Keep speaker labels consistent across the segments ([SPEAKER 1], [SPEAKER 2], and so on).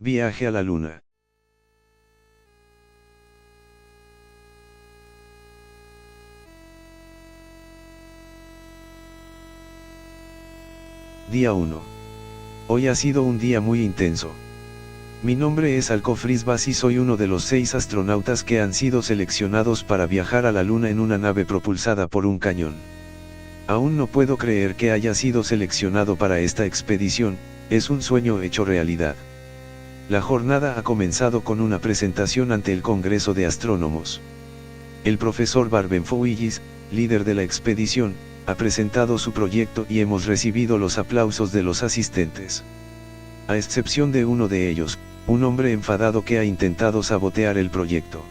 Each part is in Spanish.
[SPEAKER 1] Viaje a la Luna. Día 1. Hoy ha sido un día muy intenso. Mi nombre es Alko Frisbas y soy uno de los 6 astronautas que han sido seleccionados para viajar a la Luna en una nave propulsada por un cañón. Aún no puedo creer que haya sido seleccionado para esta expedición, es un sueño hecho realidad. La jornada ha comenzado con una presentación ante el Congreso de Astrónomos. El profesor Barbenfouillis, líder de la expedición, ha presentado su proyecto y hemos recibido los aplausos de los asistentes. A excepción de uno de ellos, un hombre enfadado que ha intentado sabotear el proyecto.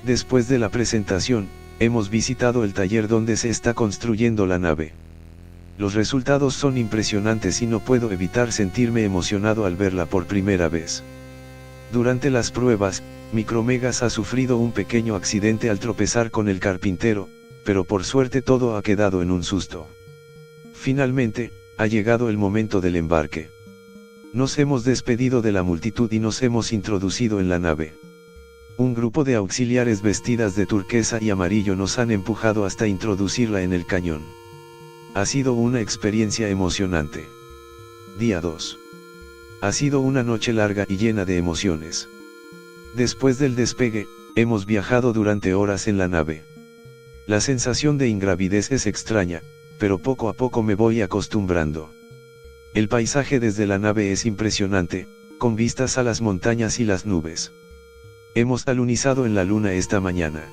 [SPEAKER 1] Después de la presentación, hemos visitado el taller donde se está construyendo la nave. Los resultados son impresionantes y no puedo evitar sentirme emocionado al verla por primera vez. Durante las pruebas, Micromegas ha sufrido un pequeño accidente al tropezar con el carpintero, pero por suerte todo ha quedado en un susto. Finalmente, ha llegado el momento del embarque. Nos hemos despedido de la multitud y nos hemos introducido en la nave. Un grupo de auxiliares vestidas de turquesa y amarillo nos han empujado hasta introducirla en el cañón. Ha sido una experiencia emocionante. Día 2. Ha sido una noche larga y llena de emociones. Después del despegue, hemos viajado durante horas en la nave. La sensación de ingravidez es extraña, pero poco a poco me voy acostumbrando. El paisaje desde la nave es impresionante, con vistas a las montañas y las nubes. Hemos alunizado en la Luna esta mañana.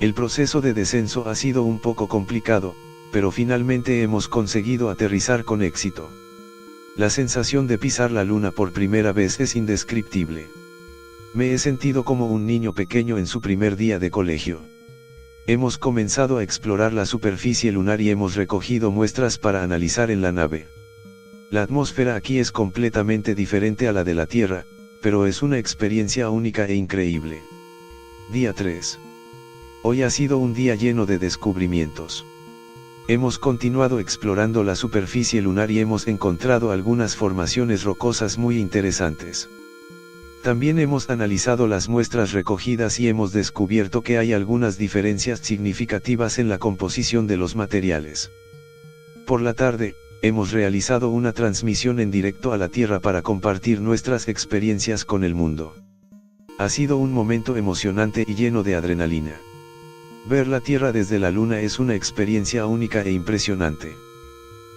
[SPEAKER 1] El proceso de descenso ha sido un poco complicado, pero finalmente hemos conseguido aterrizar con éxito. La sensación de pisar la Luna por primera vez es indescriptible. Me he sentido como un niño pequeño en su primer día de colegio. Hemos comenzado a explorar la superficie lunar y hemos recogido muestras para analizar en la nave. La atmósfera aquí es completamente diferente a la de la Tierra, pero es una experiencia única e increíble. Día 3. Hoy ha sido un día lleno de descubrimientos. Hemos continuado explorando la superficie lunar y hemos encontrado algunas formaciones rocosas muy interesantes. También hemos analizado las muestras recogidas y hemos descubierto que hay algunas diferencias significativas en la composición de los materiales. Por la tarde, hemos realizado una transmisión en directo a la Tierra para compartir nuestras experiencias con el mundo. Ha sido un momento emocionante y lleno de adrenalina. Ver la Tierra desde la Luna es una experiencia única e impresionante.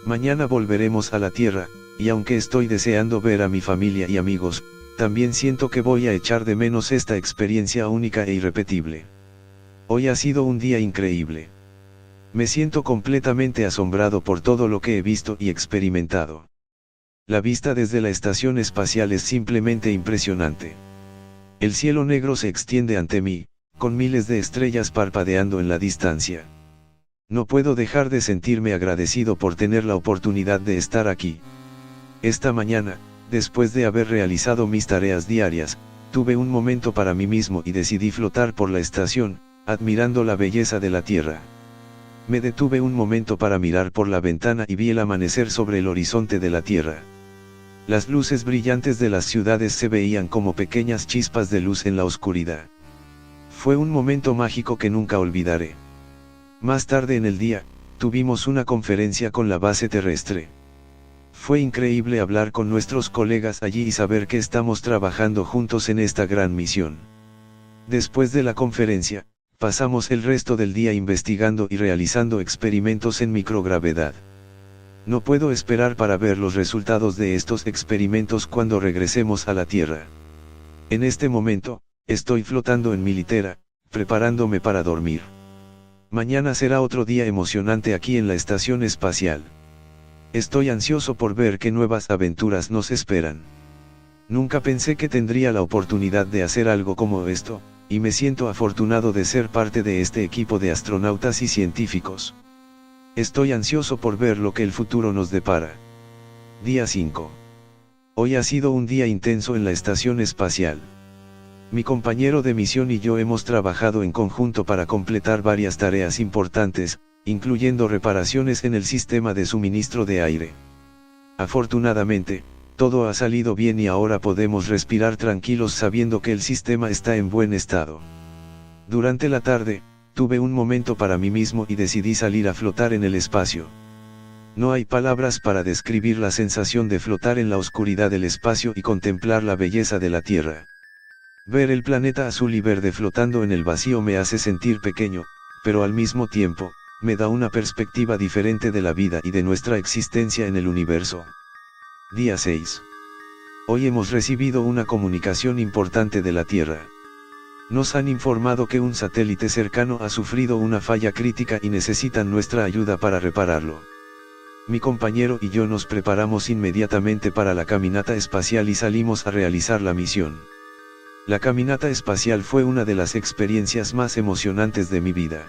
[SPEAKER 1] Mañana volveremos a la Tierra, y aunque estoy deseando ver a mi familia y amigos, también siento que voy a echar de menos esta experiencia única e irrepetible. Hoy ha sido un día increíble. Me siento completamente asombrado por todo lo que he visto y experimentado. La vista desde la estación espacial es simplemente impresionante. El cielo negro se extiende ante mí, con miles de estrellas parpadeando en la distancia. No puedo dejar de sentirme agradecido por tener la oportunidad de estar aquí. Esta mañana, después de haber realizado mis tareas diarias, tuve un momento para mí mismo y decidí flotar por la estación, admirando la belleza de la Tierra. Me detuve un momento para mirar por la ventana y vi el amanecer sobre el horizonte de la Tierra. Las luces brillantes de las ciudades se veían como pequeñas chispas de luz en la oscuridad. Fue un momento mágico que nunca olvidaré. Más tarde en el día, tuvimos una conferencia con la base terrestre. Fue increíble hablar con nuestros colegas allí y saber que estamos trabajando juntos en esta gran misión. Después de la conferencia, pasamos el resto del día investigando y realizando experimentos en microgravedad. No puedo esperar para ver los resultados de estos experimentos cuando regresemos a la Tierra. En este momento, estoy flotando en mi litera, preparándome para dormir. Mañana será otro día emocionante aquí en la estación espacial. Estoy ansioso por ver qué nuevas aventuras nos esperan. Nunca pensé que tendría la oportunidad de hacer algo como esto, y me siento afortunado de ser parte de este equipo de astronautas y científicos. Estoy ansioso por ver lo que el futuro nos depara. Día 5. Hoy ha sido un día intenso en la estación espacial. Mi compañero de misión y yo hemos trabajado en conjunto para completar varias tareas importantes, incluyendo reparaciones en el sistema de suministro de aire. Afortunadamente, todo ha salido bien y ahora podemos respirar tranquilos sabiendo que el sistema está en buen estado. Durante la tarde, tuve un momento para mí mismo y decidí salir a flotar en el espacio. No hay palabras para describir la sensación de flotar en la oscuridad del espacio y contemplar la belleza de la Tierra. Ver el planeta azul y verde flotando en el vacío me hace sentir pequeño, pero al mismo tiempo, me da una perspectiva diferente de la vida y de nuestra existencia en el universo. Día 6. Hoy hemos recibido una comunicación importante de la Tierra. Nos han informado que un satélite cercano ha sufrido una falla crítica y necesitan nuestra ayuda para repararlo. Mi compañero y yo nos preparamos inmediatamente para la caminata espacial y salimos a realizar la misión. La caminata espacial fue una de las experiencias más emocionantes de mi vida.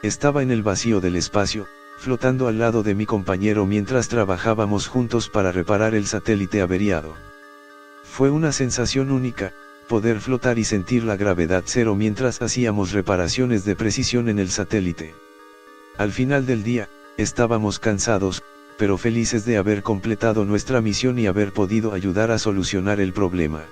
[SPEAKER 1] Estaba en el vacío del espacio, flotando al lado de mi compañero mientras trabajábamos juntos para reparar el satélite averiado. Fue una sensación única, poder flotar y sentir la gravedad cero mientras hacíamos reparaciones de precisión en el satélite. Al final del día, estábamos cansados, pero felices de haber completado nuestra misión y haber podido ayudar a solucionar el problema.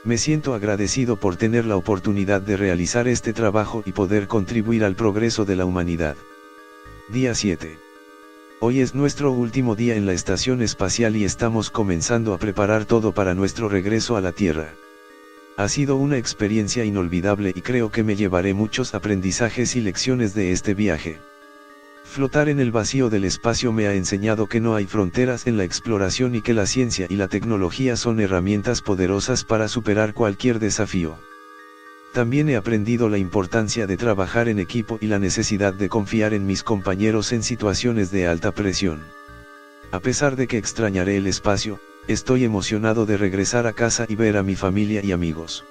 [SPEAKER 1] Me siento agradecido por tener la oportunidad de realizar este trabajo y poder contribuir al progreso de la humanidad. Día 7. Hoy es nuestro último día en la estación espacial y estamos comenzando a preparar todo para nuestro regreso a la Tierra. Ha sido una experiencia inolvidable y creo que me llevaré muchos aprendizajes y lecciones de este viaje. Flotar en el vacío del espacio me ha enseñado que no hay fronteras en la exploración y que la ciencia y la tecnología son herramientas poderosas para superar cualquier desafío. También he aprendido la importancia de trabajar en equipo y la necesidad de confiar en mis compañeros en situaciones de alta presión. A pesar de que extrañaré el espacio, estoy emocionado de regresar a casa y ver a mi familia y amigos.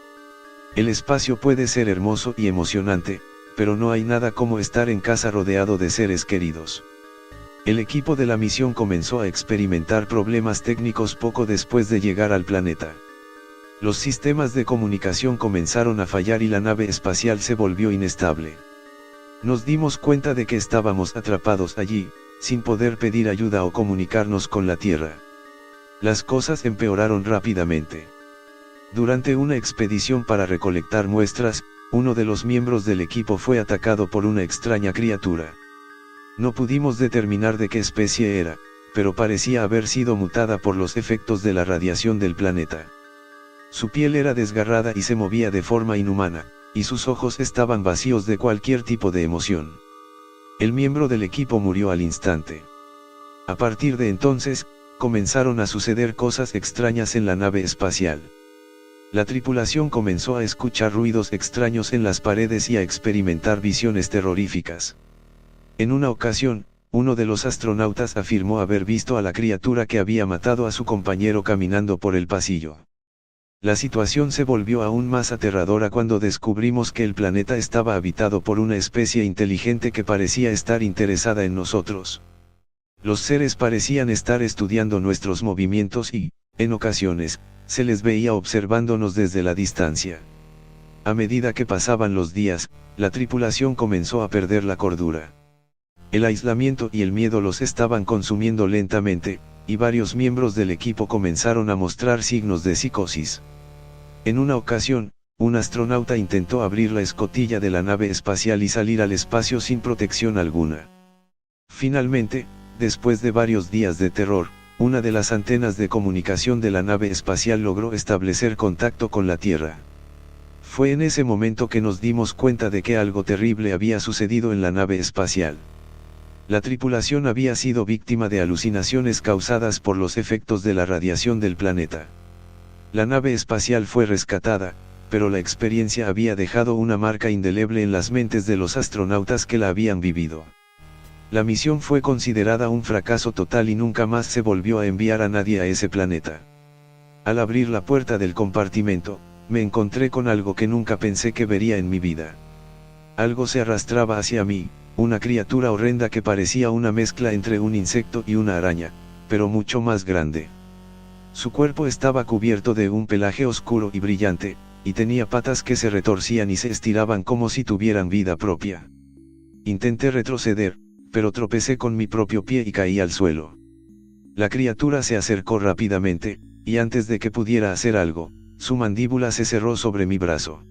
[SPEAKER 1] El espacio puede ser hermoso y emocionante, pero no hay nada como estar en casa rodeado de seres queridos. El equipo de la misión comenzó a experimentar problemas técnicos poco después de llegar al planeta. Los sistemas de comunicación comenzaron a fallar y la nave espacial se volvió inestable. Nos dimos cuenta de que estábamos atrapados allí, sin poder pedir ayuda o comunicarnos con la Tierra. Las cosas empeoraron rápidamente. Durante una expedición para recolectar muestras, uno de los miembros del equipo fue atacado por una extraña criatura. No pudimos determinar de qué especie era, pero parecía haber sido mutada por los efectos de la radiación del planeta. Su piel era desgarrada y se movía de forma inhumana, y sus ojos estaban vacíos de cualquier tipo de emoción. El miembro del equipo murió al instante. A partir de entonces, comenzaron a suceder cosas extrañas en la nave espacial. La tripulación comenzó a escuchar ruidos extraños en las paredes y a experimentar visiones terroríficas. En una ocasión, uno de los astronautas afirmó haber visto a la criatura que había matado a su compañero caminando por el pasillo. La situación se volvió aún más aterradora cuando descubrimos que el planeta estaba habitado por una especie inteligente que parecía estar interesada en nosotros. Los seres parecían estar estudiando nuestros movimientos y, en ocasiones, se les veía observándonos desde la distancia. A medida que pasaban los días, la tripulación comenzó a perder la cordura. El aislamiento y el miedo los estaban consumiendo lentamente, y varios miembros del equipo comenzaron a mostrar signos de psicosis. En una ocasión, un astronauta intentó abrir la escotilla de la nave espacial y salir al espacio sin protección alguna. Finalmente, después de varios días de terror, una de las antenas de comunicación de la nave espacial logró establecer contacto con la Tierra. Fue en ese momento que nos dimos cuenta de que algo terrible había sucedido en la nave espacial. La tripulación había sido víctima de alucinaciones causadas por los efectos de la radiación del planeta. La nave espacial fue rescatada, pero la experiencia había dejado una marca indeleble en las mentes de los astronautas que la habían vivido. La misión fue considerada un fracaso total y nunca más se volvió a enviar a nadie a ese planeta. Al abrir la puerta del compartimento, me encontré con algo que nunca pensé que vería en mi vida. Algo se arrastraba hacia mí, una criatura horrenda que parecía una mezcla entre un insecto y una araña, pero mucho más grande. Su cuerpo estaba cubierto de un pelaje oscuro y brillante, y tenía patas que se retorcían y se estiraban como si tuvieran vida propia. Intenté retroceder, pero tropecé con mi propio pie y caí al suelo. La criatura se acercó rápidamente, y antes de que pudiera hacer algo, su mandíbula se cerró sobre mi brazo.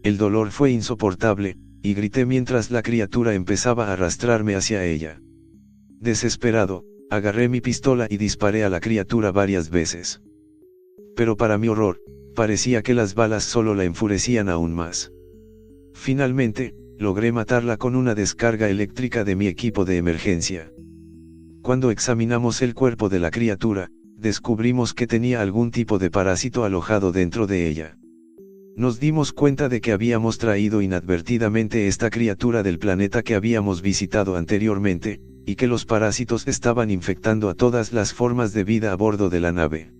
[SPEAKER 1] El dolor fue insoportable, y grité mientras la criatura empezaba a arrastrarme hacia ella. Desesperado, agarré mi pistola y disparé a la criatura varias veces. Pero para mi horror, parecía que las balas solo la enfurecían aún más. Finalmente, logré matarla con una descarga eléctrica de mi equipo de emergencia. Cuando examinamos el cuerpo de la criatura, descubrimos que tenía algún tipo de parásito alojado dentro de ella. Nos dimos cuenta de que habíamos traído inadvertidamente esta criatura del planeta que habíamos visitado anteriormente, y que los parásitos estaban infectando a todas las formas de vida a bordo de la nave.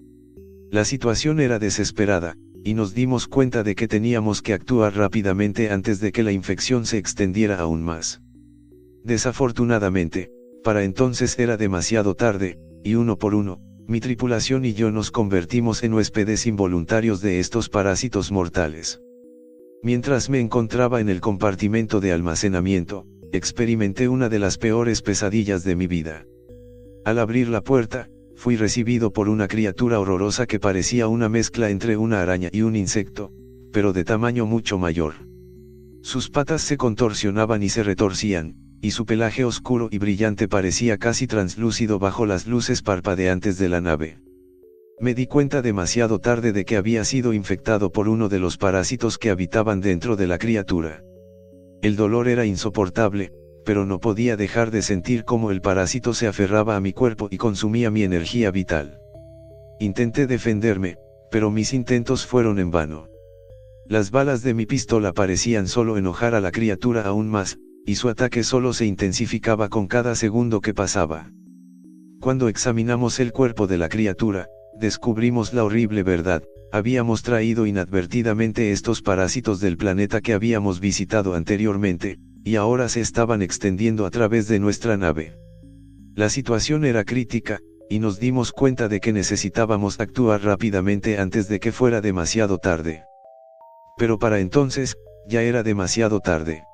[SPEAKER 1] La situación era desesperada, y nos dimos cuenta de que teníamos que actuar rápidamente antes de que la infección se extendiera aún más. Desafortunadamente, para entonces era demasiado tarde, y uno por uno, mi tripulación y yo nos convertimos en huéspedes involuntarios de estos parásitos mortales. Mientras me encontraba en el compartimento de almacenamiento, experimenté una de las peores pesadillas de mi vida. Al abrir la puerta, fui recibido por una criatura horrorosa que parecía una mezcla entre una araña y un insecto, pero de tamaño mucho mayor. Sus patas se contorsionaban y se retorcían, y su pelaje oscuro y brillante parecía casi translúcido bajo las luces parpadeantes de la nave. Me di cuenta demasiado tarde de que había sido infectado por uno de los parásitos que habitaban dentro de la criatura. El dolor era insoportable, pero no podía dejar de sentir cómo el parásito se aferraba a mi cuerpo y consumía mi energía vital. Intenté defenderme, pero mis intentos fueron en vano. Las balas de mi pistola parecían solo enojar a la criatura aún más, y su ataque solo se intensificaba con cada segundo que pasaba. Cuando examinamos el cuerpo de la criatura, descubrimos la horrible verdad: habíamos traído inadvertidamente estos parásitos del planeta que habíamos visitado anteriormente, y ahora se estaban extendiendo a través de nuestra nave. La situación era crítica, y nos dimos cuenta de que necesitábamos actuar rápidamente antes de que fuera demasiado tarde. Pero para entonces, ya era demasiado tarde.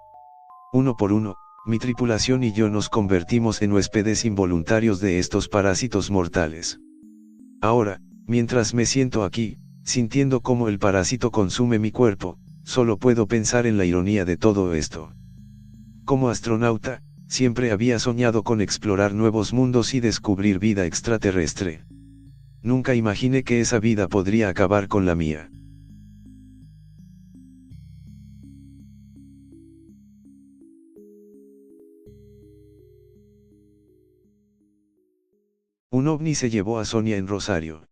[SPEAKER 1] Uno por uno, mi tripulación y yo nos convertimos en huéspedes involuntarios de estos parásitos mortales. Ahora, mientras me siento aquí, sintiendo cómo el parásito consume mi cuerpo, solo puedo pensar en la ironía de todo esto. Como astronauta, siempre había soñado con explorar nuevos mundos y descubrir vida extraterrestre. Nunca imaginé que esa vida podría acabar con la mía. Un ovni se llevó a Sonia en Rosario.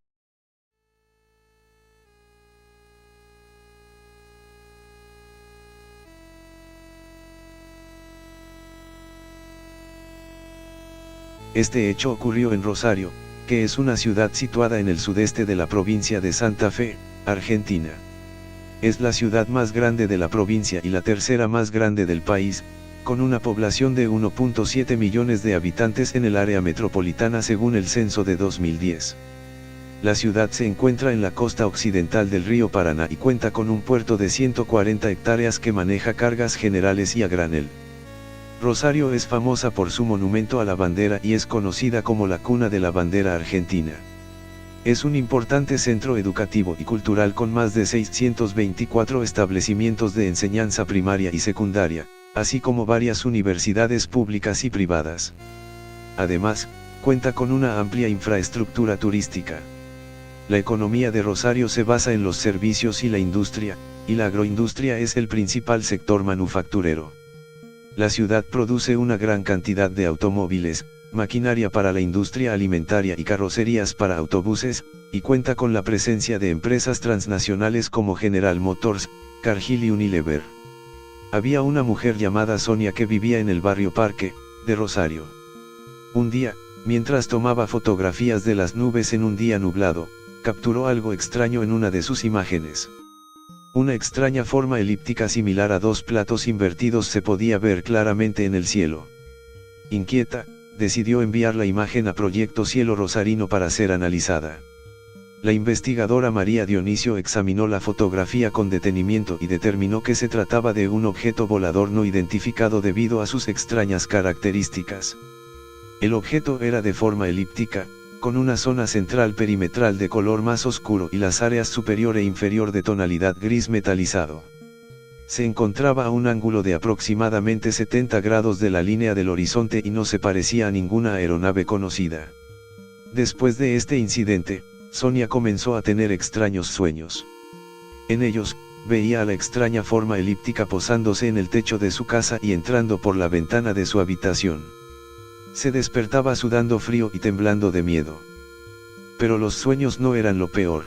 [SPEAKER 1] Este hecho ocurrió en Rosario, que es una ciudad situada en el sudeste de la provincia de Santa Fe, Argentina. Es la ciudad más grande de la provincia y la tercera más grande del país, con una población de 1.7 millones de habitantes en el área metropolitana según el censo de 2010. La ciudad se encuentra en la costa occidental del río Paraná y cuenta con un puerto de 140 hectáreas que maneja cargas generales y a granel. Rosario es famosa por su monumento a la bandera y es conocida como la cuna de la bandera argentina. Es un importante centro educativo y cultural con más de 624 establecimientos de enseñanza primaria y secundaria, así como varias universidades públicas y privadas. Además, cuenta con una amplia infraestructura turística. La economía de Rosario se basa en los servicios y la industria, y la agroindustria es el principal sector manufacturero. La ciudad produce una gran cantidad de automóviles, maquinaria para la industria alimentaria y carrocerías para autobuses, y cuenta con la presencia de empresas transnacionales como General Motors, Cargill y Unilever. Había una mujer llamada Sonia que vivía en el barrio Parque, de Rosario. Un día, mientras tomaba fotografías de las nubes en un día nublado, capturó algo extraño en una de sus imágenes. Una extraña forma elíptica similar a dos platos invertidos se podía ver claramente en el cielo. Inquieta, decidió enviar la imagen a Proyecto Cielo Rosarino para ser analizada. La investigadora María Dionisio examinó la fotografía con detenimiento y determinó que se trataba de un objeto volador no identificado debido a sus extrañas características. El objeto era de forma elíptica, con una zona central perimetral de color más oscuro y las áreas superior e inferior de tonalidad gris metalizado. Se encontraba a un ángulo de aproximadamente 70 grados de la línea del horizonte y no se parecía a ninguna aeronave conocida. Después de este incidente, Sonia comenzó a tener extraños sueños. En ellos, veía a la extraña forma elíptica posándose en el techo de su casa y entrando por la ventana de su habitación. Se despertaba sudando frío y temblando de miedo. Pero los sueños no eran lo peor.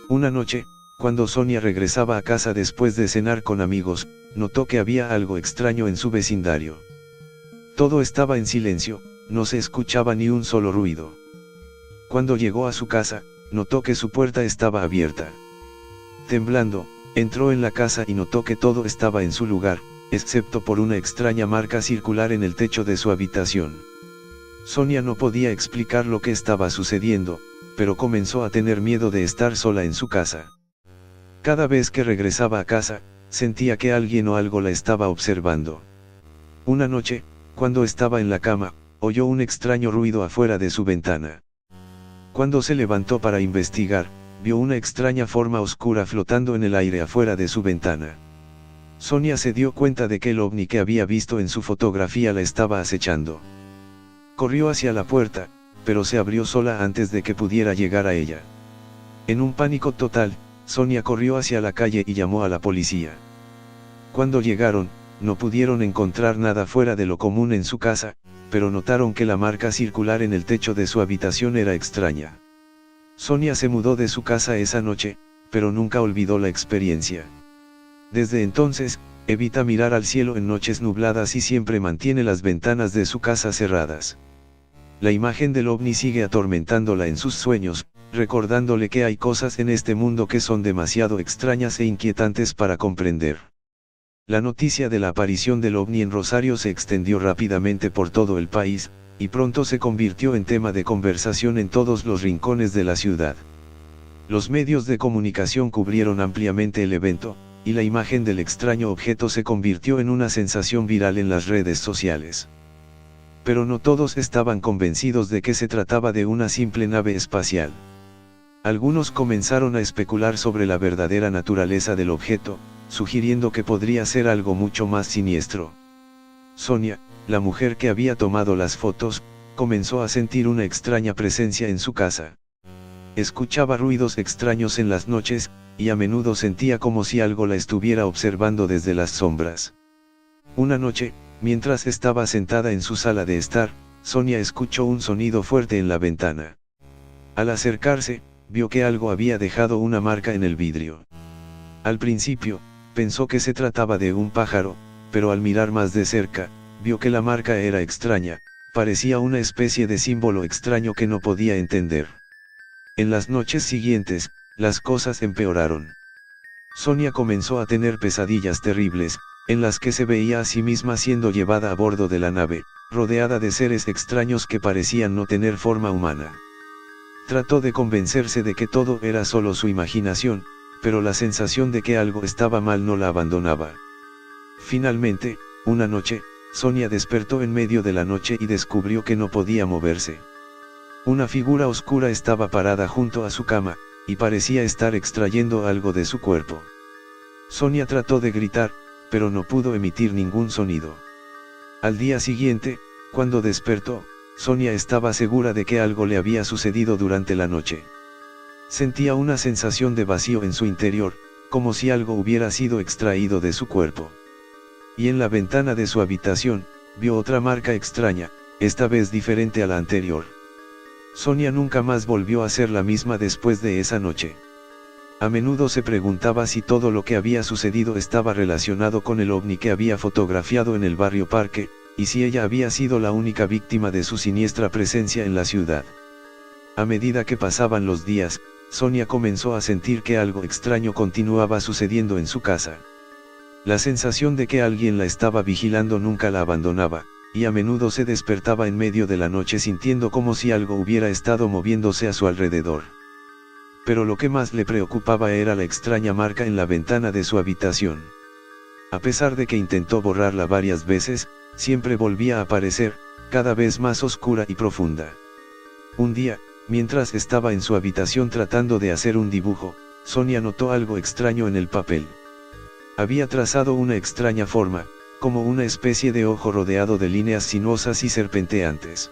[SPEAKER 1] Una noche, cuando Sonia regresaba a casa después de cenar con amigos, notó que había algo extraño en su vecindario. Todo estaba en silencio, no se escuchaba ni un solo ruido. Cuando llegó a su casa, notó que su puerta estaba abierta. Temblando, entró en la casa y notó que todo estaba en su lugar, excepto por una extraña marca circular en el techo de su habitación. Sonia no podía explicar lo que estaba sucediendo, pero comenzó a tener miedo de estar sola en su casa. Cada vez que regresaba a casa, sentía que alguien o algo la estaba observando. Una noche, cuando estaba en la cama, oyó un extraño ruido afuera de su ventana. Cuando se levantó para investigar, vio una extraña forma oscura flotando en el aire afuera de su ventana. Sonia se dio cuenta de que el ovni que había visto en su fotografía la estaba acechando. Corrió hacia la puerta, pero se abrió sola antes de que pudiera llegar a ella. En un pánico total, Sonia corrió hacia la calle y llamó a la policía. Cuando llegaron, no pudieron encontrar nada fuera de lo común en su casa, pero notaron que la marca circular en el techo de su habitación era extraña. Sonia se mudó de su casa esa noche, pero nunca olvidó la experiencia. Desde entonces, evita mirar al cielo en noches nubladas y siempre mantiene las ventanas de su casa cerradas. La imagen del ovni sigue atormentándola en sus sueños, recordándole que hay cosas en este mundo que son demasiado extrañas e inquietantes para comprender. La noticia de la aparición del ovni en Rosario se extendió rápidamente por todo el país, y pronto se convirtió en tema de conversación en todos los rincones de la ciudad. Los medios de comunicación cubrieron ampliamente el evento, y la imagen del extraño objeto se convirtió en una sensación viral en las redes sociales. Pero no todos estaban convencidos de que se trataba de una simple nave espacial. Algunos comenzaron a especular sobre la verdadera naturaleza del objeto, sugiriendo que podría ser algo mucho más siniestro. Sonia, la mujer que había tomado las fotos, comenzó a sentir una extraña presencia en su casa. Escuchaba ruidos extraños en las noches, y a menudo sentía como si algo la estuviera observando desde las sombras. Una noche, mientras estaba sentada en su sala de estar, Sonia escuchó un sonido fuerte en la ventana. Al acercarse, vio que algo había dejado una marca en el vidrio. Al principio, pensó que se trataba de un pájaro, pero al mirar más de cerca, vio que la marca era extraña, parecía una especie de símbolo extraño que no podía entender. En las noches siguientes, las cosas empeoraron. Sonia comenzó a tener pesadillas terribles, en las que se veía a sí misma siendo llevada a bordo de la nave, rodeada de seres extraños que parecían no tener forma humana. Trató de convencerse de que todo era solo su imaginación, pero la sensación de que algo estaba mal no la abandonaba. Finalmente, una noche, Sonia despertó en medio de la noche y descubrió que no podía moverse. Una figura oscura estaba parada junto a su cama, y parecía estar extrayendo algo de su cuerpo. Sonia trató de gritar, pero no pudo emitir ningún sonido. Al día siguiente, cuando despertó, Sonia estaba segura de que algo le había sucedido durante la noche. Sentía una sensación de vacío en su interior, como si algo hubiera sido extraído de su cuerpo. Y en la ventana de su habitación, vio otra marca extraña, esta vez diferente a la anterior. Sonia nunca más volvió a ser la misma después de esa noche. A menudo se preguntaba si todo lo que había sucedido estaba relacionado con el ovni que había fotografiado en el barrio Parque, y si ella había sido la única víctima de su siniestra presencia en la ciudad. A medida que pasaban los días, Sonia comenzó a sentir que algo extraño continuaba sucediendo en su casa. La sensación de que alguien la estaba vigilando nunca la abandonaba, y a menudo se despertaba en medio de la noche sintiendo como si algo hubiera estado moviéndose a su alrededor. Pero lo que más le preocupaba era la extraña marca en la ventana de su habitación. A pesar de que intentó borrarla varias veces, siempre volvía a aparecer, cada vez más oscura y profunda. Un día, mientras estaba en su habitación tratando de hacer un dibujo, Sonia notó algo extraño en el papel. Había trazado una extraña forma, como una especie de ojo rodeado de líneas sinuosas y serpenteantes.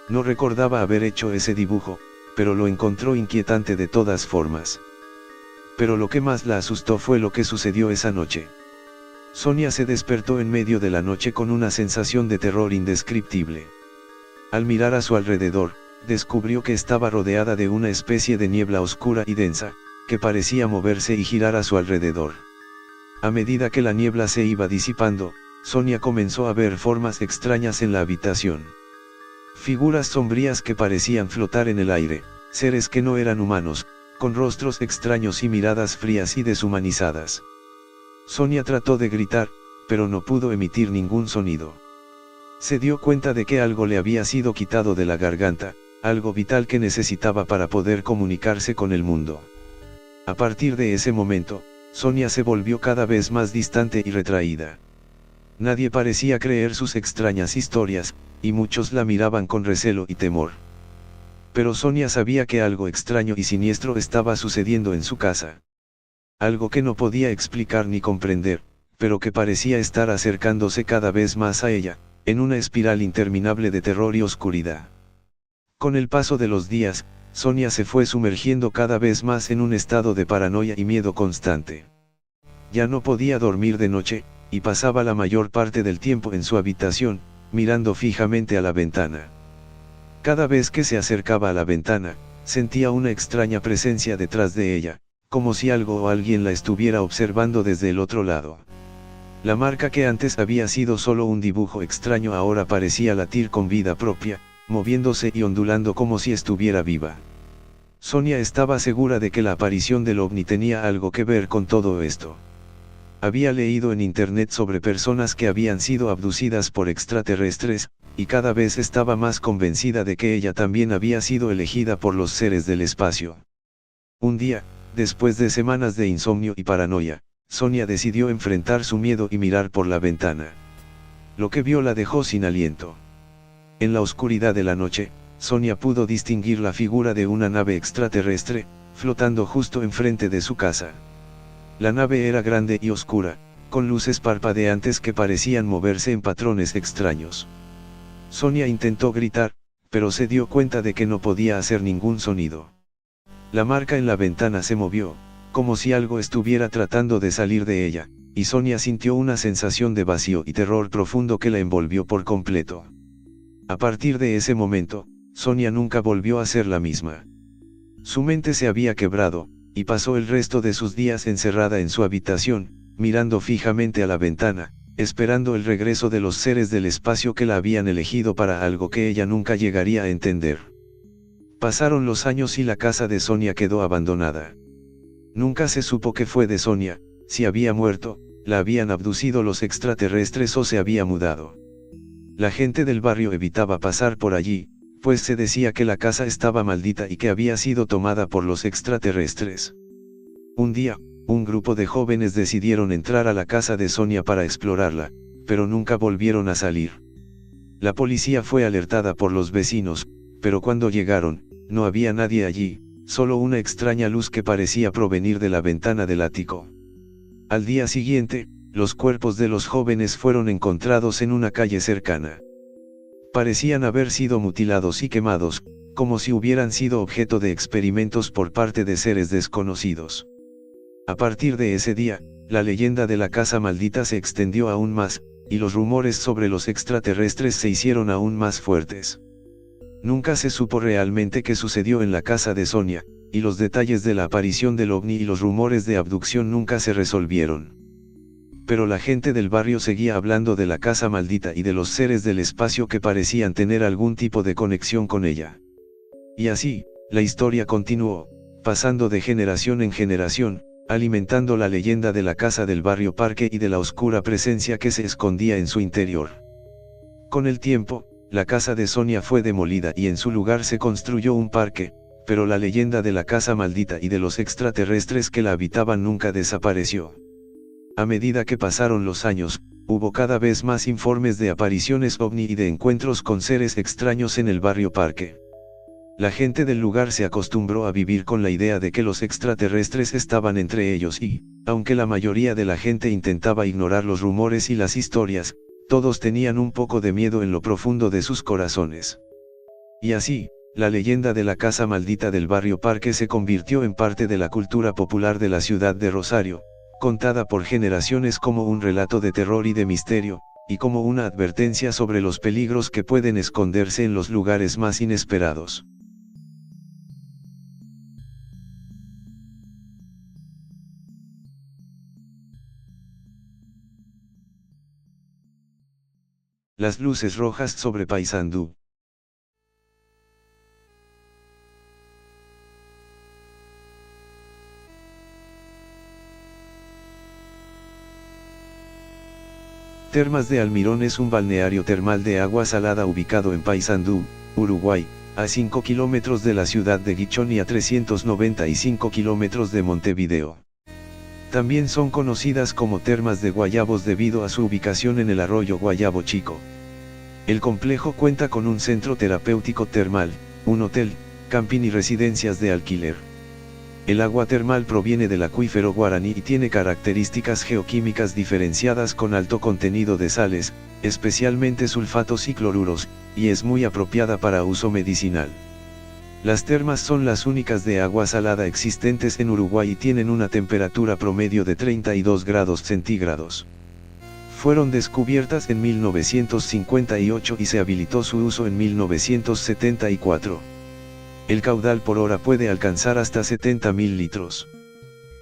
[SPEAKER 1] No recordaba haber hecho ese dibujo, pero lo encontró inquietante de todas formas. Pero lo que más la asustó fue lo que sucedió esa noche. Sonia se despertó en medio de la noche con una sensación de terror indescriptible. Al mirar a su alrededor, descubrió que estaba rodeada de una especie de niebla oscura y densa, que parecía moverse y girar a su alrededor. A medida que la niebla se iba disipando, Sonia comenzó a ver formas extrañas en la habitación. Figuras sombrías que parecían flotar en el aire, seres que no eran humanos, con rostros extraños y miradas frías y deshumanizadas. Sonia trató de gritar, pero no pudo emitir ningún sonido. Se dio cuenta de que algo le había sido quitado de la garganta, algo vital que necesitaba para poder comunicarse con el mundo. A partir de ese momento, Sonia se volvió cada vez más distante y retraída. Nadie parecía creer sus extrañas historias, y muchos la miraban con recelo y temor. Pero Sonia sabía que algo extraño y siniestro estaba sucediendo en su casa. Algo que no podía explicar ni comprender, pero que parecía estar acercándose cada vez más a ella, en una espiral interminable de terror y oscuridad. Con el paso de los días, Sonia se fue sumergiendo cada vez más en un estado de paranoia y miedo constante. Ya no podía dormir de noche, y pasaba la mayor parte del tiempo en su habitación, mirando fijamente a la ventana. Cada vez que se acercaba a la ventana, sentía una extraña presencia detrás de ella, como si algo o alguien la estuviera observando desde el otro lado. La marca que antes había sido solo un dibujo extraño ahora parecía latir con vida propia, moviéndose y ondulando como si estuviera viva. Sonia estaba segura de que la aparición del ovni tenía algo que ver con todo esto. Había leído en internet sobre personas que habían sido abducidas por extraterrestres, y cada vez estaba más convencida de que ella también había sido elegida por los seres del espacio. Un día, después de semanas de insomnio y paranoia, Sonia decidió enfrentar su miedo y mirar por la ventana. Lo que vio la dejó sin aliento. En la oscuridad de la noche, Sonia pudo distinguir la figura de una nave extraterrestre, flotando justo enfrente de su casa. La nave era grande y oscura, con luces parpadeantes que parecían moverse en patrones extraños. Sonia intentó gritar, pero se dio cuenta de que no podía hacer ningún sonido. La marca en la ventana se movió, como si algo estuviera tratando de salir de ella, y Sonia sintió una sensación de vacío y terror profundo que la envolvió por completo. A partir de ese momento, Sonia nunca volvió a ser la misma. Su mente se había quebrado, y pasó el resto de sus días encerrada en su habitación, mirando fijamente a la ventana, esperando el regreso de los seres del espacio que la habían elegido para algo que ella nunca llegaría a entender. Pasaron los años y la casa de Sonia quedó abandonada. Nunca se supo qué fue de Sonia, si había muerto, la habían abducido los extraterrestres o se había mudado. La gente del barrio evitaba pasar por allí, pues se decía que la casa estaba maldita y que había sido tomada por los extraterrestres. Un día, un grupo de jóvenes decidieron entrar a la casa de Sonia para explorarla, pero nunca volvieron a salir. La policía fue alertada por los vecinos, pero cuando llegaron, no había nadie allí, solo una extraña luz que parecía provenir de la ventana del ático. Al día siguiente, los cuerpos de los jóvenes fueron encontrados en una calle cercana. Parecían haber sido mutilados y quemados, como si hubieran sido objeto de experimentos por parte de seres desconocidos. A partir de ese día, la leyenda de la casa maldita se extendió aún más, y los rumores sobre los extraterrestres se hicieron aún más fuertes. Nunca se supo realmente qué sucedió en la casa de Sonia, y los detalles de la aparición del ovni y los rumores de abducción nunca se resolvieron. Pero la gente del barrio seguía hablando de la casa maldita y de los seres del espacio que parecían tener algún tipo de conexión con ella. Y así, la historia continuó, pasando de generación en generación, alimentando la leyenda de la casa del barrio Parque y de la oscura presencia que se escondía en su interior. Con el tiempo, la casa de Sonia fue demolida y en su lugar se construyó un parque, pero la leyenda de la casa maldita y de los extraterrestres que la habitaban nunca desapareció. A medida que pasaron los años, hubo cada vez más informes de apariciones ovni y de encuentros con seres extraños en el barrio Parque. La gente del lugar se acostumbró a vivir con la idea de que los extraterrestres estaban entre ellos y, aunque la mayoría de la gente intentaba ignorar los rumores y las historias, todos tenían un poco de miedo en lo profundo de sus corazones. Y así, la leyenda de la casa maldita del barrio Parque se convirtió en parte de la cultura popular de la ciudad de Rosario, contada por generaciones como un relato de terror y de misterio, y como una advertencia sobre los peligros que pueden esconderse en los lugares más inesperados. Las luces rojas sobre Paysandú. Termas de Almirón es un balneario termal de agua salada ubicado en Paysandú, Uruguay, a 5 kilómetros de la ciudad de Guichón y a 395 kilómetros de Montevideo. También son conocidas como termas de Guayabos debido a su ubicación en el arroyo Guayabo Chico. El complejo cuenta con un centro terapéutico termal, un hotel, camping y residencias de alquiler. El agua termal proviene del acuífero Guaraní y tiene características geoquímicas diferenciadas con alto contenido de sales, especialmente sulfatos y cloruros, y es muy apropiada para uso medicinal. Las termas son las únicas de agua salada existentes en Uruguay y tienen una temperatura promedio de 32 grados centígrados. Fueron descubiertas en 1958 y se habilitó su uso en 1974. El caudal por hora puede alcanzar hasta 70.000 litros.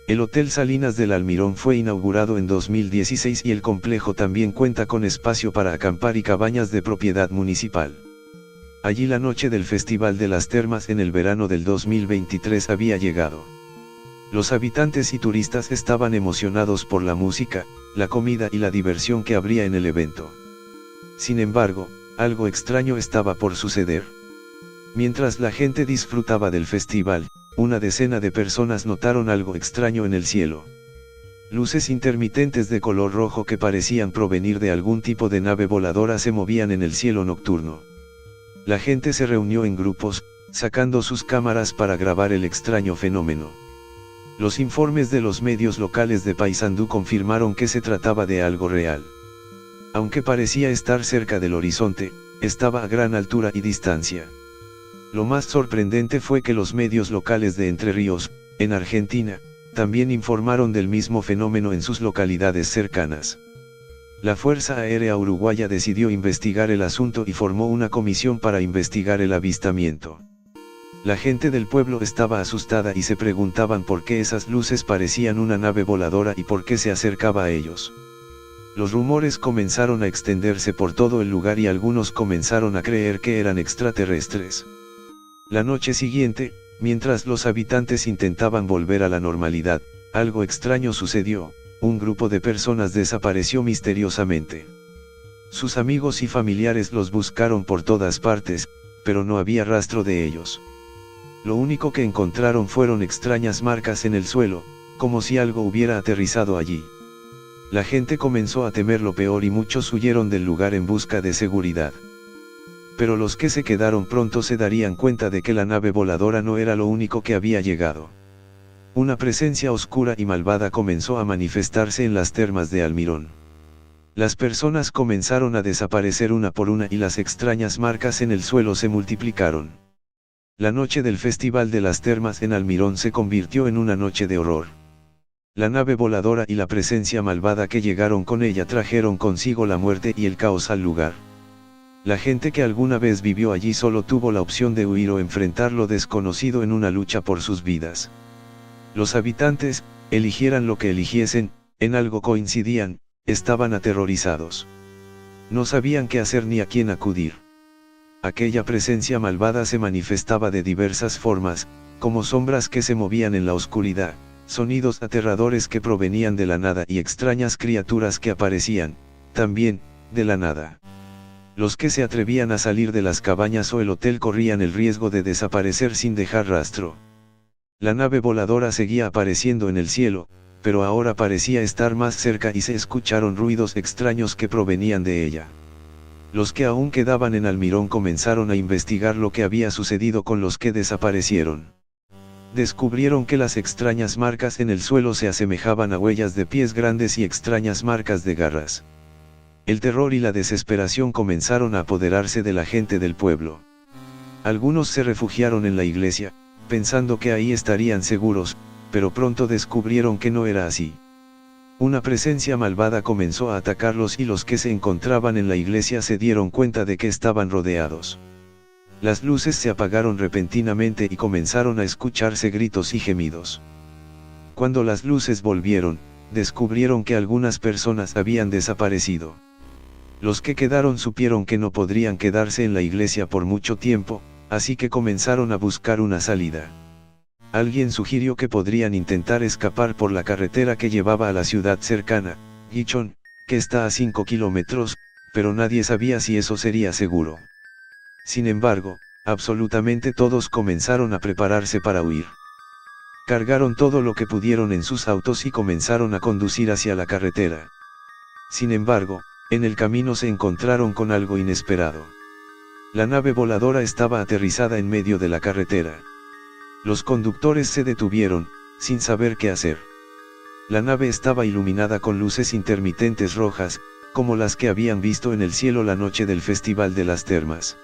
[SPEAKER 1] El Hotel Salinas del Almirón fue inaugurado en 2016 y el complejo también cuenta con espacio para acampar y cabañas de propiedad municipal. Allí la noche del Festival de las Termas en el verano del 2023 había llegado. Los habitantes y turistas estaban emocionados por la música, la comida y la diversión que habría en el evento. Sin embargo, algo extraño estaba por suceder. Mientras la gente disfrutaba del festival, una decena de personas notaron algo extraño en el cielo. Luces intermitentes de color rojo que parecían provenir de algún tipo de nave voladora se movían en el cielo nocturno. La gente se reunió en grupos, sacando sus cámaras para grabar el extraño fenómeno. Los informes de los medios locales de Paysandú confirmaron que se trataba de algo real. Aunque parecía estar cerca del horizonte, estaba a gran altura y distancia. Lo más sorprendente fue que los medios locales de Entre Ríos, en Argentina, también informaron del mismo fenómeno en sus localidades cercanas. La Fuerza Aérea Uruguaya decidió investigar el asunto y formó una comisión para investigar el avistamiento. La gente del pueblo estaba asustada y se preguntaban por qué esas luces parecían una nave voladora y por qué se acercaba a ellos. Los rumores comenzaron a extenderse por todo el lugar y algunos comenzaron a creer que eran extraterrestres. La noche siguiente, mientras los habitantes intentaban volver a la normalidad, algo extraño sucedió, un grupo de personas desapareció misteriosamente. Sus amigos y familiares los buscaron por todas partes, pero no había rastro de ellos. Lo único que encontraron fueron extrañas marcas en el suelo, como si algo hubiera aterrizado allí. La gente comenzó a temer lo peor y muchos huyeron del lugar en busca de seguridad. Pero los que se quedaron pronto se darían cuenta de que la nave voladora no era lo único que había llegado. Una presencia oscura y malvada comenzó a manifestarse en las termas de Almirón. Las personas comenzaron a desaparecer una por una y las extrañas marcas en el suelo se multiplicaron. La noche del Festival de las Termas en Almirón se convirtió en una noche de horror. La nave voladora y la presencia malvada que llegaron con ella trajeron consigo la muerte y el caos al lugar. La gente que alguna vez vivió allí solo tuvo la opción de huir o enfrentar lo desconocido en una lucha por sus vidas. Los habitantes, eligieran lo que eligiesen, en algo coincidían, estaban aterrorizados. No sabían qué hacer ni a quién acudir. Aquella presencia malvada se manifestaba de diversas formas, como sombras que se movían en la oscuridad, sonidos aterradores que provenían de la nada y extrañas criaturas que aparecían, también, de la nada. Los que se atrevían a salir de las cabañas o el hotel corrían el riesgo de desaparecer sin dejar rastro. La nave voladora seguía apareciendo en el cielo, pero ahora parecía estar más cerca y se escucharon ruidos extraños que provenían de ella. Los que aún quedaban en Almirón comenzaron a investigar lo que había sucedido con los que desaparecieron. Descubrieron que las extrañas marcas en el suelo se asemejaban a huellas de pies grandes y extrañas marcas de garras. El terror y la desesperación comenzaron a apoderarse de la gente del pueblo. Algunos se refugiaron en la iglesia, pensando que ahí estarían seguros, pero pronto descubrieron que no era así. Una presencia malvada comenzó a atacarlos y los que se encontraban en la iglesia se dieron cuenta de que estaban rodeados. Las luces se apagaron repentinamente y comenzaron a escucharse gritos y gemidos. Cuando las luces volvieron, descubrieron que algunas personas habían desaparecido. Los que quedaron supieron que no podrían quedarse en la iglesia por mucho tiempo, así que comenzaron a buscar una salida. Alguien sugirió que podrían intentar escapar por la carretera que llevaba a la ciudad cercana, Gichon, que está a 5 kilómetros, pero nadie sabía si eso sería seguro. Sin embargo, absolutamente todos comenzaron a prepararse para huir. Cargaron todo lo que pudieron en sus autos y comenzaron a conducir hacia la carretera. Sin embargo, en el camino se encontraron con algo inesperado. La nave voladora estaba aterrizada en medio de la carretera. Los conductores se detuvieron, sin saber qué hacer. La nave estaba iluminada con luces intermitentes rojas, como las que habían visto en el cielo la noche del Festival de las Termas.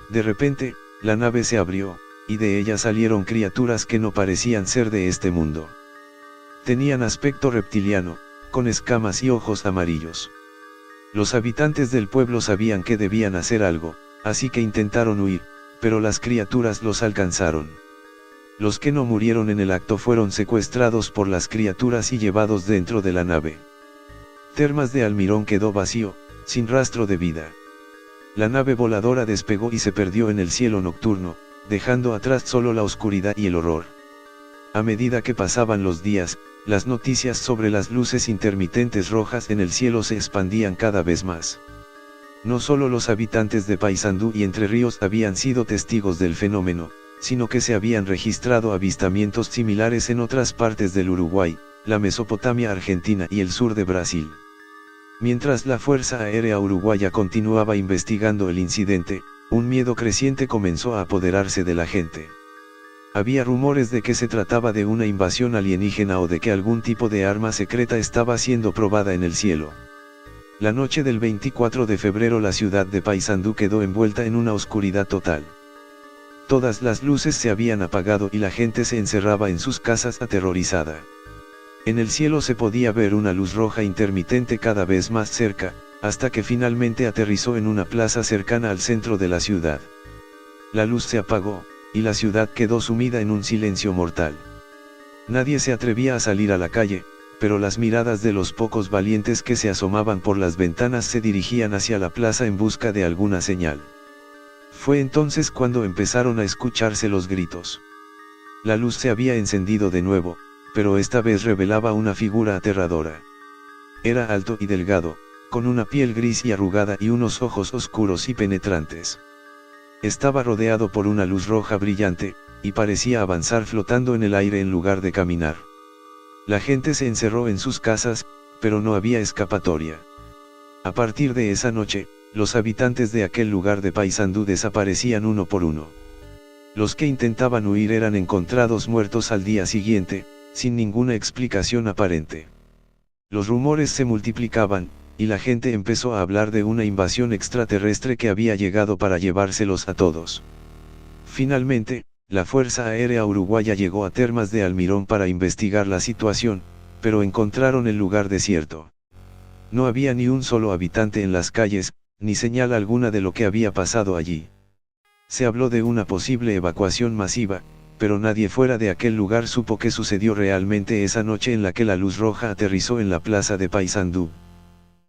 [SPEAKER 1] De repente, la nave se abrió, y de ella salieron criaturas que no parecían ser de este mundo. Tenían aspecto reptiliano, con escamas y ojos amarillos. Los habitantes del pueblo sabían que debían hacer algo, así que intentaron huir, pero las criaturas los alcanzaron. Los que no murieron en el acto fueron secuestrados por las criaturas y llevados dentro de la nave. Termas de Almirón quedó vacío, sin rastro de vida. La nave voladora despegó y se perdió en el cielo nocturno, dejando atrás solo la oscuridad y el horror. A medida que pasaban los días, las noticias sobre las luces intermitentes rojas en el cielo se expandían cada vez más. No solo los habitantes de Paysandú y Entre Ríos habían sido testigos del fenómeno, sino que se habían registrado avistamientos similares en otras partes del Uruguay, la Mesopotamia argentina y el sur de Brasil. Mientras la Fuerza Aérea Uruguaya continuaba investigando el incidente, un miedo creciente comenzó a apoderarse de la gente. Había rumores de que se trataba de una invasión alienígena o de que algún tipo de arma secreta estaba siendo probada en el cielo. La noche del 24 de febrero la ciudad de Paysandú quedó envuelta en una oscuridad total. Todas las luces se habían apagado y la gente se encerraba en sus casas aterrorizada. En el cielo se podía ver una luz roja intermitente cada vez más cerca, hasta que finalmente aterrizó en una plaza cercana al centro de la ciudad. La luz se apagó, y la ciudad quedó sumida en un silencio mortal. Nadie se atrevía a salir a la calle, pero las miradas de los pocos valientes que se asomaban por las ventanas se dirigían hacia la plaza en busca de alguna señal. Fue entonces cuando empezaron a escucharse los gritos. La luz se había encendido de nuevo, pero esta vez revelaba una figura aterradora. Era alto y delgado, con una piel gris y arrugada y unos ojos oscuros y penetrantes. Estaba rodeado por una luz roja brillante, y parecía avanzar flotando en el aire en lugar de caminar. La gente se encerró en sus casas, pero no había escapatoria. A partir de esa noche, los habitantes de aquel lugar de Paysandú desaparecían uno por uno. Los que intentaban huir eran encontrados muertos al día siguiente, sin ninguna explicación aparente. Los rumores se multiplicaban, y la gente empezó a hablar de una invasión extraterrestre que había llegado para llevárselos a todos. Finalmente, la Fuerza Aérea Uruguaya llegó a Termas de Almirón para investigar la situación, pero encontraron el lugar desierto. No había ni un solo habitante en las calles, ni señal alguna de lo que había pasado allí. Se habló de una posible evacuación masiva, pero nadie fuera de aquel lugar supo qué sucedió realmente esa noche en la que la luz roja aterrizó en la plaza de Paysandú.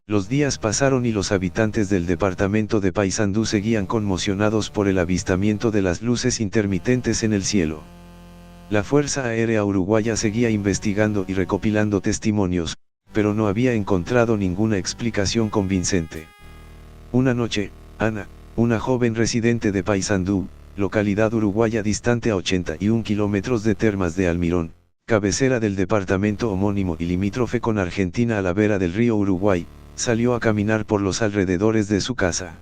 [SPEAKER 1] Los días pasaron y los habitantes del departamento de Paysandú seguían conmocionados por el avistamiento de las luces intermitentes en el cielo. La Fuerza Aérea Uruguaya seguía investigando y recopilando testimonios, pero no había encontrado ninguna explicación convincente. Una noche, Ana, una joven residente de Paysandú, localidad uruguaya distante a 81 kilómetros de Termas de Almirón, cabecera del departamento homónimo y limítrofe con Argentina a la vera del río Uruguay, salió a caminar por los alrededores de su casa.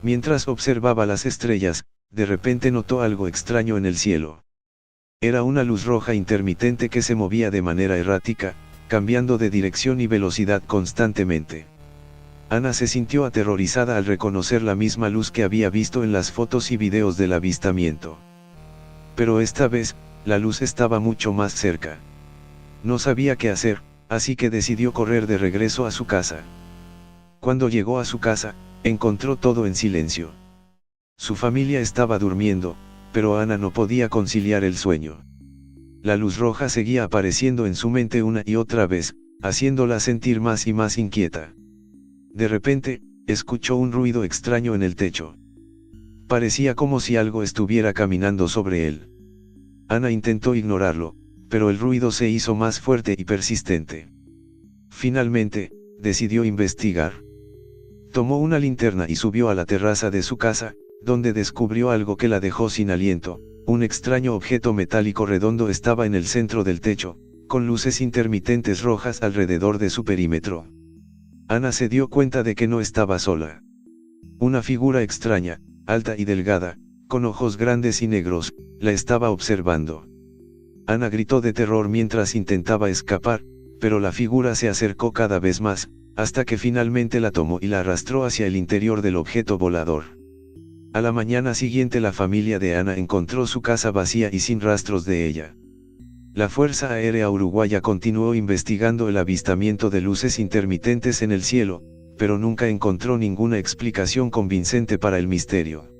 [SPEAKER 1] Mientras observaba las estrellas, de repente notó algo extraño en el cielo. Era una luz roja intermitente que se movía de manera errática, cambiando de dirección y velocidad constantemente. Ana se sintió aterrorizada al reconocer la misma luz que había visto en las fotos y videos del avistamiento. Pero esta vez, la luz estaba mucho más cerca. No sabía qué hacer, así que decidió correr de regreso a su casa. Cuando llegó a su casa, encontró todo en silencio. Su familia estaba durmiendo, pero Ana no podía conciliar el sueño. La luz roja seguía apareciendo en su mente una y otra vez, haciéndola sentir más y más inquieta. De repente, escuchó un ruido extraño en el techo. Parecía como si algo estuviera caminando sobre él. Ana intentó ignorarlo, pero el ruido se hizo más fuerte y persistente. Finalmente, decidió investigar. Tomó una linterna y subió a la terraza de su casa, donde descubrió algo que la dejó sin aliento. Un extraño objeto metálico redondo estaba en el centro del techo, con luces intermitentes rojas alrededor de su perímetro. Ana se dio cuenta de que no estaba sola. Una figura extraña, alta y delgada, con ojos grandes y negros, la estaba observando. Ana gritó de terror mientras intentaba escapar, pero la figura se acercó cada vez más, hasta que finalmente la tomó y la arrastró hacia el interior del objeto volador. A la mañana siguiente la familia de Ana encontró su casa vacía y sin rastros de ella. La Fuerza Aérea Uruguaya continuó investigando el avistamiento de luces intermitentes en el cielo, pero nunca encontró ninguna explicación convincente para el misterio.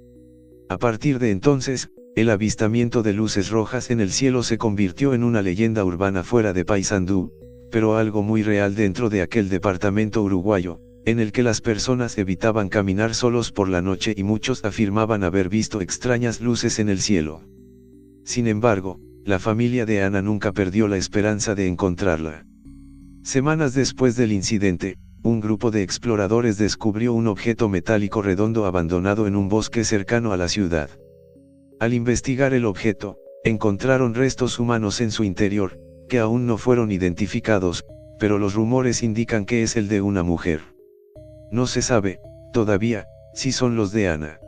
[SPEAKER 1] A partir de entonces, el avistamiento de luces rojas en el cielo se convirtió en una leyenda urbana fuera de Paysandú, pero algo muy real dentro de aquel departamento uruguayo, en el que las personas evitaban caminar solos por la noche y muchos afirmaban haber visto extrañas luces en el cielo. Sin embargo, la familia de Ana nunca perdió la esperanza de encontrarla. Semanas después del incidente, un grupo de exploradores descubrió un objeto metálico redondo abandonado en un bosque cercano a la ciudad. Al investigar el objeto, encontraron restos humanos en su interior, que aún no fueron identificados, pero los rumores indican que es el de una mujer. No se sabe, todavía, si son los de Ana.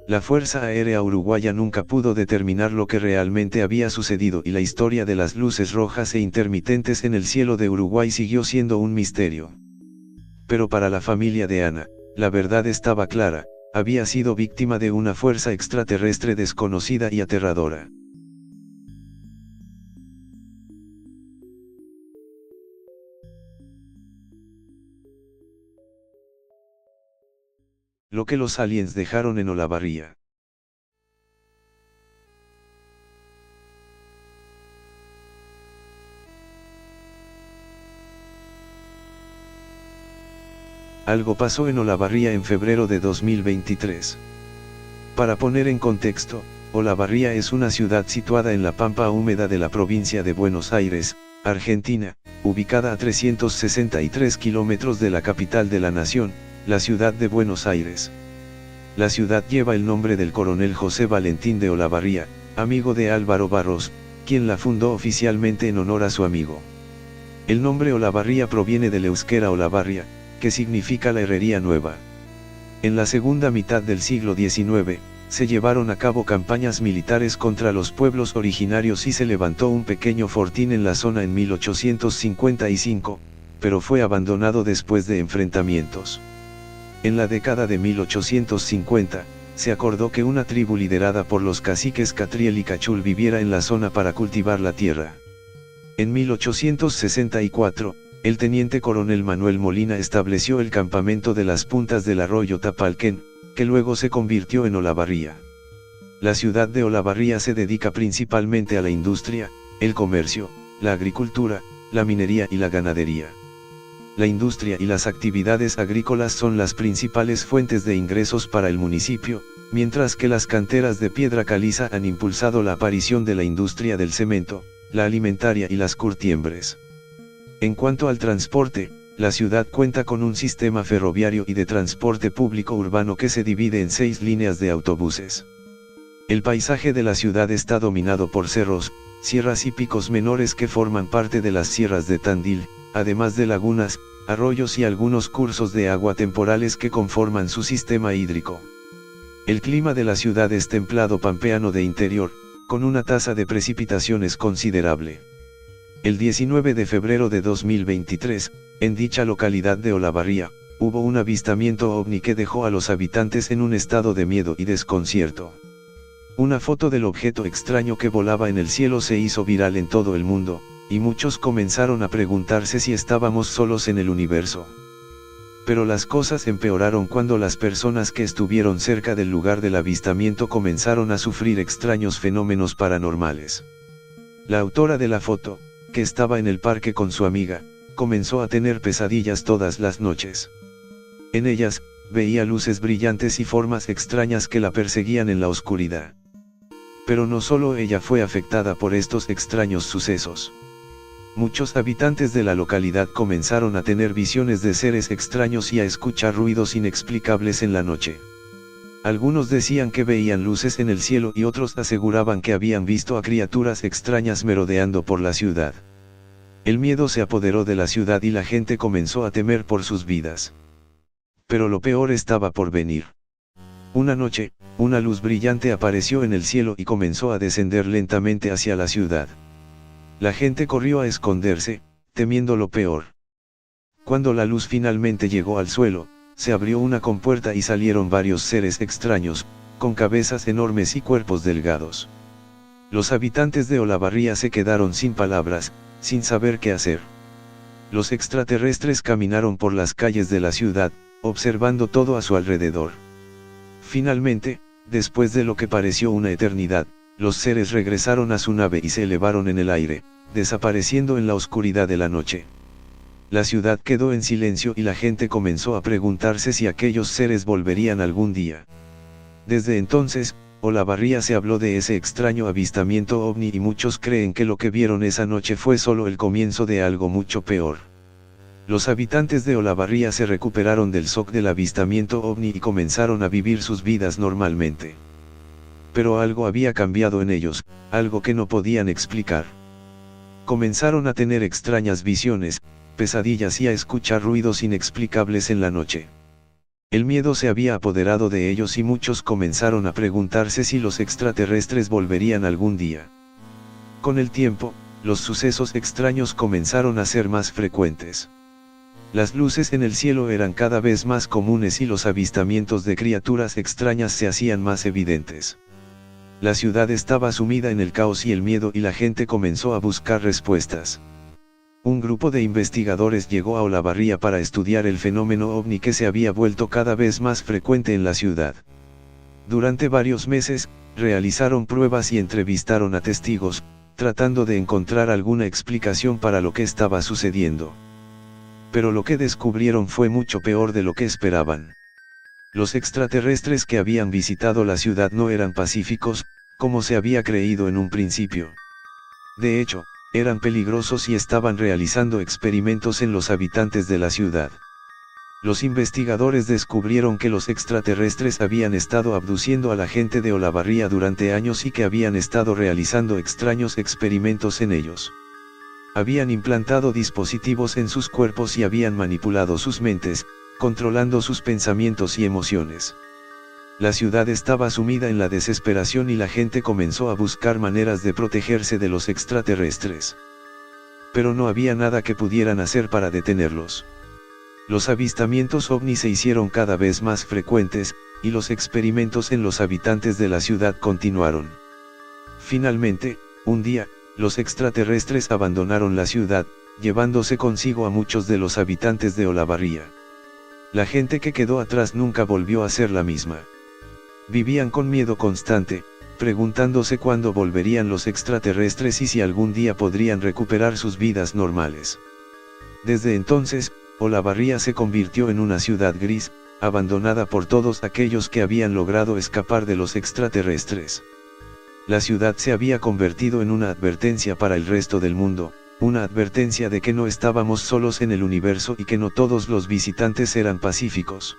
[SPEAKER 1] La Fuerza Aérea Uruguaya nunca pudo determinar lo que realmente había sucedido y la historia de las luces rojas e intermitentes en el cielo de Uruguay siguió siendo un misterio. Pero para la familia de Ana, la verdad estaba clara, había sido víctima de una fuerza extraterrestre desconocida y aterradora. Lo que los aliens dejaron en Olavarría. Algo pasó en Olavarría en febrero de 2023. Para poner en contexto, Olavarría es una ciudad situada en la pampa húmeda de la provincia de Buenos Aires, Argentina, ubicada a 363 kilómetros de la capital de la nación, la ciudad de Buenos Aires. La ciudad lleva el nombre del coronel José Valentín de Olavarría, amigo de Álvaro Barros, quien la fundó oficialmente en honor a su amigo. El nombre Olavarría proviene del euskera Olavarria, que significa la herrería nueva. En la segunda mitad del siglo XIX, se llevaron a cabo campañas militares contra los pueblos originarios y se levantó un pequeño fortín en la zona en 1855, pero fue abandonado después de enfrentamientos. En la década de 1850, se acordó que una tribu liderada por los caciques Catriel y Cachul viviera en la zona para cultivar la tierra. En 1864, el teniente coronel Manuel Molina estableció el campamento de las puntas del arroyo Tapalquén, que luego se convirtió en Olavarría. La ciudad de Olavarría se dedica principalmente a la industria, el comercio, la agricultura, la minería y la ganadería. La industria y las actividades agrícolas son las principales fuentes de ingresos para el municipio, mientras que las canteras de piedra caliza han impulsado la aparición de la industria del cemento, la alimentaria y las curtiembres. En cuanto al transporte, la ciudad cuenta con un sistema ferroviario y de transporte público urbano que se divide en 6 líneas de autobuses. El paisaje de la ciudad está dominado por cerros, sierras y picos menores que forman parte de las sierras de Tandil, además de lagunas, arroyos y algunos cursos de agua temporales que conforman su sistema hídrico. El clima de la ciudad es templado pampeano de interior, con una tasa de precipitaciones considerable. El 19 de febrero de 2023, en dicha localidad de Olavarría, hubo un avistamiento ovni que dejó a los habitantes en un estado de miedo y desconcierto. Una foto del objeto extraño que volaba en el cielo se hizo viral en todo el mundo, y muchos comenzaron a preguntarse si estábamos solos en el universo. Pero las cosas empeoraron cuando las personas que estuvieron cerca del lugar del avistamiento comenzaron a sufrir extraños fenómenos paranormales. La autora de la foto, que estaba en el parque con su amiga, comenzó a tener pesadillas todas las noches. En ellas, veía luces brillantes y formas extrañas que la perseguían en la oscuridad. Pero no solo ella fue afectada por estos extraños sucesos. Muchos habitantes de la localidad comenzaron a tener visiones de seres extraños y a escuchar ruidos inexplicables en la noche. Algunos decían que veían luces en el cielo y otros aseguraban que habían visto a criaturas extrañas merodeando por la ciudad. El miedo se apoderó de la ciudad y la gente comenzó a temer por sus vidas. Pero lo peor estaba por venir. Una noche, una luz brillante apareció en el cielo y comenzó a descender lentamente hacia la ciudad. La gente corrió a esconderse, temiendo lo peor. Cuando la luz finalmente llegó al suelo, se abrió una compuerta y salieron varios seres extraños, con cabezas enormes y cuerpos delgados. Los habitantes de Olavarría se quedaron sin palabras, sin saber qué hacer. Los extraterrestres caminaron por las calles de la ciudad, observando todo a su alrededor. Finalmente, después de lo que pareció una eternidad, los seres regresaron a su nave y se elevaron en el aire, desapareciendo en la oscuridad de la noche. La ciudad quedó en silencio y la gente comenzó a preguntarse si aquellos seres volverían algún día. Desde entonces, Olavarría se habló de ese extraño avistamiento ovni y muchos creen que lo que vieron esa noche fue solo el comienzo de algo mucho peor. Los habitantes de Olavarría se recuperaron del shock del avistamiento ovni y comenzaron a vivir sus vidas normalmente. Pero algo había cambiado en ellos, algo que no podían explicar. Comenzaron a tener extrañas visiones, pesadillas y a escuchar ruidos inexplicables en la noche. El miedo se había apoderado de ellos y muchos comenzaron a preguntarse si los extraterrestres volverían algún día. Con el tiempo, los sucesos extraños comenzaron a ser más frecuentes. Las luces en el cielo eran cada vez más comunes y los avistamientos de criaturas extrañas se hacían más evidentes. La ciudad estaba sumida en el caos y el miedo y la gente comenzó a buscar respuestas. Un grupo de investigadores llegó a Olavarría para estudiar el fenómeno ovni que se había vuelto cada vez más frecuente en la ciudad. Durante varios meses, realizaron pruebas y entrevistaron a testigos, tratando de encontrar alguna explicación para lo que estaba sucediendo. Pero lo que descubrieron fue mucho peor de lo que esperaban. Los extraterrestres que habían visitado la ciudad no eran pacíficos, como se había creído en un principio. De hecho, eran peligrosos y estaban realizando experimentos en los habitantes de la ciudad. Los investigadores descubrieron que los extraterrestres habían estado abduciendo a la gente de Olavarría durante años y que habían estado realizando extraños experimentos en ellos. Habían implantado dispositivos en sus cuerpos y habían manipulado sus mentes, controlando sus pensamientos y emociones. La ciudad estaba sumida en la desesperación y la gente comenzó a buscar maneras de protegerse de los extraterrestres. Pero no había nada que pudieran hacer para detenerlos. Los avistamientos ovni se hicieron cada vez más frecuentes, y los experimentos en los habitantes de la ciudad continuaron. Finalmente, un día, los extraterrestres abandonaron la ciudad, llevándose consigo a muchos de los habitantes de Olavarría. La gente que quedó atrás nunca volvió a ser la misma. Vivían con miedo constante, preguntándose cuándo volverían los extraterrestres y si algún día podrían recuperar sus vidas normales. Desde entonces, Olavarría se convirtió en una ciudad gris, abandonada por todos aquellos que habían logrado escapar de los extraterrestres. La ciudad se había convertido en una advertencia para el resto del mundo, una advertencia de que no estábamos solos en el universo y que no todos los visitantes eran pacíficos.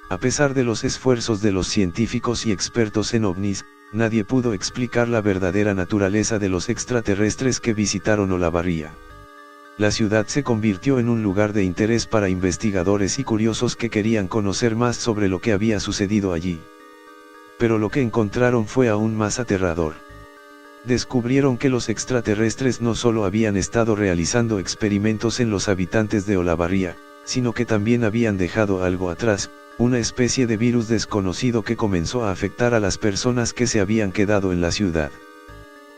[SPEAKER 1] A pesar de los esfuerzos de los científicos y expertos en ovnis, nadie pudo explicar la verdadera naturaleza de los extraterrestres que visitaron Olavarría. La ciudad se convirtió en un lugar de interés para investigadores y curiosos que querían conocer más sobre lo que había sucedido allí. Pero lo que encontraron fue aún más aterrador. Descubrieron que los extraterrestres no solo habían estado realizando experimentos en los habitantes de Olavarría, sino que también habían dejado algo atrás, una especie de virus desconocido que comenzó a afectar a las personas que se habían quedado en la ciudad.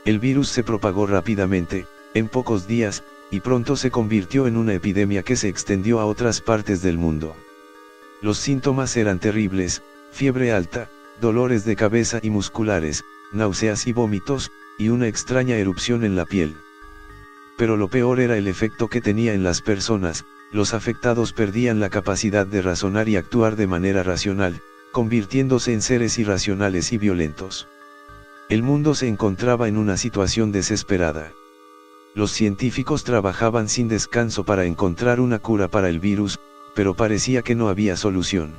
[SPEAKER 1] El virus se propagó rápidamente, en pocos días, y pronto se convirtió en una epidemia que se extendió a otras partes del mundo. Los síntomas eran terribles: fiebre alta, dolores de cabeza y musculares, náuseas y vómitos, y una extraña erupción en la piel. Pero lo peor era el efecto que tenía en las personas. Los afectados perdían la capacidad de razonar y actuar de manera racional, convirtiéndose en seres irracionales y violentos. El mundo se encontraba en una situación desesperada. Los científicos trabajaban sin descanso para encontrar una cura para el virus, pero parecía que no había solución.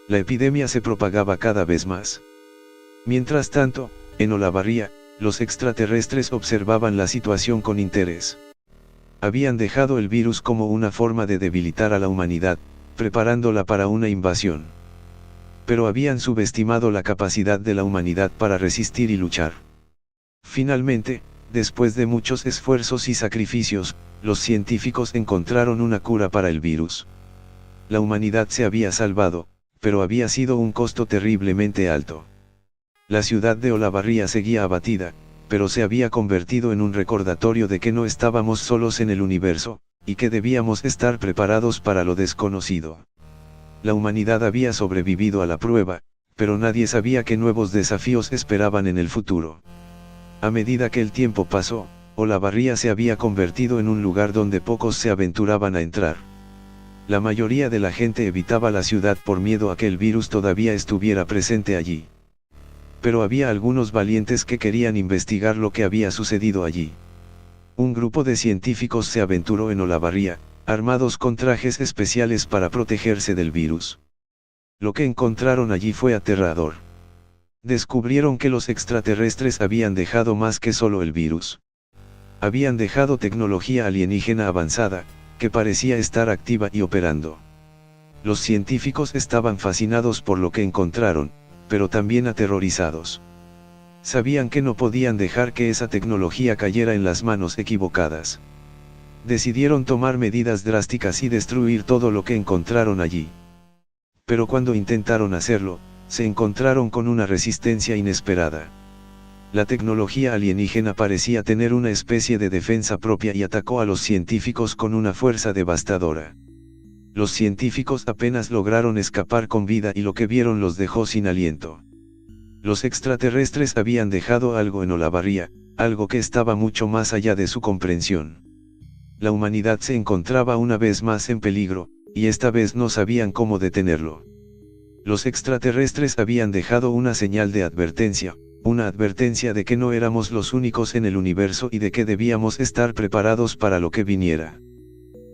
[SPEAKER 1] La epidemia se propagaba cada vez más. Mientras tanto, en Olavarría, los extraterrestres observaban la situación con interés. Habían dejado el virus como una forma de debilitar a la humanidad, preparándola para una invasión. Pero habían subestimado la capacidad de la humanidad para resistir y luchar. Finalmente, después de muchos esfuerzos y sacrificios, los científicos encontraron una cura para el virus. La humanidad se había salvado, pero había sido un costo terriblemente alto. La ciudad de Olavarría seguía abatida, pero se había convertido en un recordatorio de que no estábamos solos en el universo, y que debíamos estar preparados para lo desconocido. La humanidad había sobrevivido a la prueba, pero nadie sabía qué nuevos desafíos esperaban en el futuro. A medida que el tiempo pasó, Olavarría se había convertido en un lugar donde pocos se aventuraban a entrar. La mayoría de la gente evitaba la ciudad por miedo a que el virus todavía estuviera presente allí. Pero había algunos valientes que querían investigar lo que había sucedido allí. Un grupo de científicos se aventuró en Olavarría, armados con trajes especiales para protegerse del virus. Lo que encontraron allí fue aterrador. Descubrieron que los extraterrestres habían dejado más que solo el virus. Habían dejado tecnología alienígena avanzada, que parecía estar activa y operando. Los científicos estaban fascinados por lo que encontraron, pero también aterrorizados. Sabían que no podían dejar que esa tecnología cayera en las manos equivocadas. Decidieron tomar medidas drásticas y destruir todo lo que encontraron allí. Pero cuando intentaron hacerlo, se encontraron con una resistencia inesperada. La tecnología alienígena parecía tener una especie de defensa propia y atacó a los científicos con una fuerza devastadora. Los científicos apenas lograron escapar con vida y lo que vieron los dejó sin aliento. Los extraterrestres habían dejado algo en Olavarría, algo que estaba mucho más allá de su comprensión. La humanidad se encontraba una vez más en peligro, y esta vez no sabían cómo detenerlo. Los extraterrestres habían dejado una señal de advertencia, una advertencia de que no éramos los únicos en el universo y de que debíamos estar preparados para lo que viniera.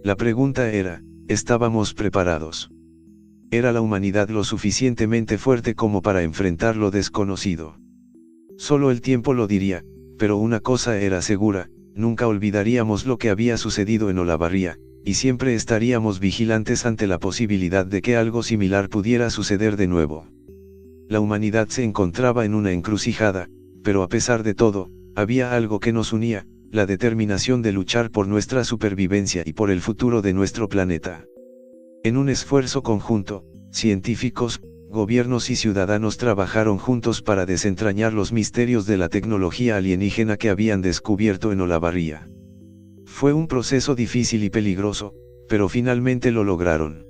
[SPEAKER 1] La pregunta era, ¿estábamos preparados? ¿Era la humanidad lo suficientemente fuerte como para enfrentar lo desconocido? Solo el tiempo lo diría, pero una cosa era segura: nunca olvidaríamos lo que había sucedido en Olavarría, y siempre estaríamos vigilantes ante la posibilidad de que algo similar pudiera suceder de nuevo. La humanidad se encontraba en una encrucijada, pero a pesar de todo, había algo que nos unía: la determinación de luchar por nuestra supervivencia y por el futuro de nuestro planeta. En un esfuerzo conjunto, científicos, gobiernos y ciudadanos trabajaron juntos para desentrañar los misterios de la tecnología alienígena que habían descubierto en Olavarría. Fue un proceso difícil y peligroso, pero finalmente lo lograron.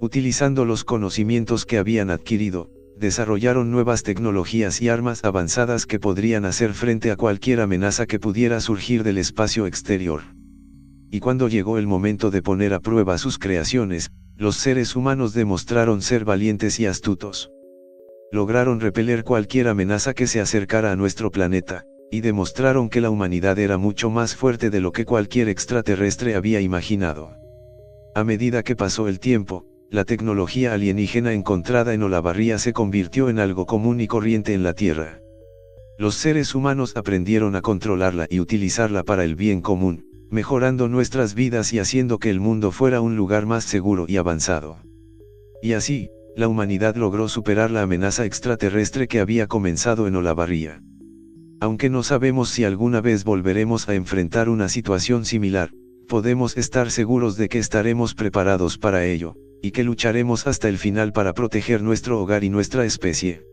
[SPEAKER 1] Utilizando los conocimientos que habían adquirido, desarrollaron nuevas tecnologías y armas avanzadas que podrían hacer frente a cualquier amenaza que pudiera surgir del espacio exterior. Y cuando llegó el momento de poner a prueba sus creaciones, los seres humanos demostraron ser valientes y astutos. Lograron repeler cualquier amenaza que se acercara a nuestro planeta, y demostraron que la humanidad era mucho más fuerte de lo que cualquier extraterrestre había imaginado. A medida que pasó el tiempo, la tecnología alienígena encontrada en Olavarría se convirtió en algo común y corriente en la Tierra. Los seres humanos aprendieron a controlarla y utilizarla para el bien común, mejorando nuestras vidas y haciendo que el mundo fuera un lugar más seguro y avanzado. Y así, la humanidad logró superar la amenaza extraterrestre que había comenzado en Olavarría. Aunque no sabemos si alguna vez volveremos a enfrentar una situación similar, podemos estar seguros de que estaremos preparados para ello, y que lucharemos hasta el final para proteger nuestro hogar y nuestra especie.